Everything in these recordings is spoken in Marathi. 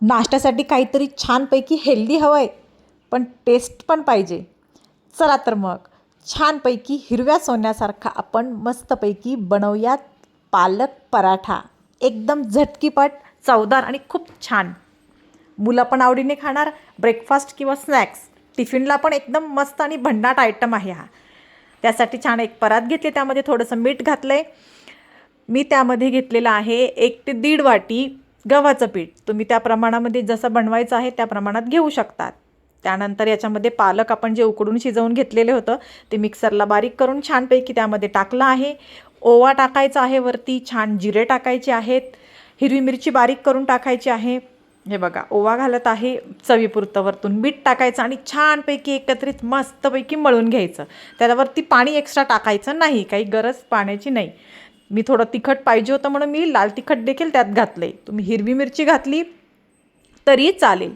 नाश्त्यासाठी काहीतरी छानपैकी हेल्दी हवं आहे, पण टेस्ट पण पाहिजे. चला तर मग छानपैकी हिरव्या सोन्यासारखा आपण मस्तपैकी बनवूयात पालक पराठा. एकदम झटकीपट, चवदार आणि खूप छान. मुलं पण आवडीने खाणार. ब्रेकफास्ट किंवा स्नॅक्स टिफिनला पण एकदम मस्त आणि भन्नाट आयटम आहे हा. त्यासाठी छान एक परात घेतली, त्यामध्ये थोडंसं मीठ घातलं आहे. मी त्यामध्ये घेतलेलं आहे 1 ते 1.5 वाटी गव्हाचं पीठ. तुम्ही त्या प्रमाणामध्ये जसं बनवायचं आहे त्या प्रमाणात घेऊ शकतात. त्यानंतर याच्यामध्ये पालक आपण जे उकडून शिजवून घेतलेले होतं ते मिक्सरला बारीक करून छानपैकी त्यामध्ये टाकलं आहे. ओवा टाकायचा आहे वरती, छान जिरे टाकायचे आहेत, हिरवी मिरची बारीक करून टाकायची आहे. हे बघा, ओवा घालत आहे, चवीपुरतं वरतून मीठ टाकायचं आणि छानपैकी एकत्रित मस्तपैकी मळून घ्यायचं. त्याच्यावरती पाणी एक्स्ट्रा टाकायचं नाही, काही गरज पाण्याची नाही. मी थोडं तिखट पाहिजे होतं म्हणून मी लाल तिखट देखील त्यात घातलं आहे. तुम्ही हिरवी मिरची घातली तरी चालेल.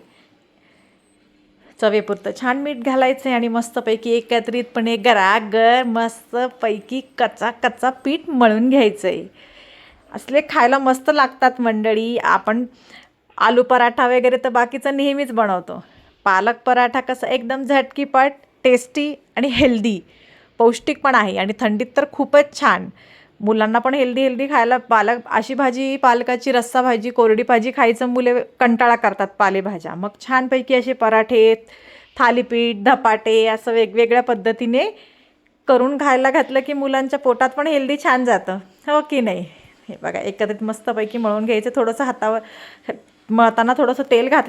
चवेपुरतं छान मीठ घालायचं आहे आणि मस्तपैकी एकत्रितपणे गरागर मस्तपैकी कच्चा कच्चा पीठ मळून घ्यायचं आहे. असले खायला मस्त लागतात मंडळी. आपण आलू पराठा वगैरे तर बाकीचं नेहमीच बनवतो. पालक पराठा कसं एकदम झटकीपट, टेस्टी आणि हेल्दी, पौष्टिक पण आहे आणि थंडीत तर खूपच छान. मुलांना पण हेल्दी खायला अशी भाजी, पालकाची रस्सा भाजी, कोरडी भाजी खायचं मुले कंटाळा करतात पालेभाज्या. मग छानपैकी असे पराठे, थालीपीठ, धपाटे असं वेगवेगळ्या पद्धतीने करून खायला घातलं की मुलांच्या पोटात पण हेल्दी छान जातं, हो की नाही. हे बघा, एकत्रित मस्तपैकी मळून घ्यायचं. थोडंसं हातावर मळताना थोडंसं तेल घातलं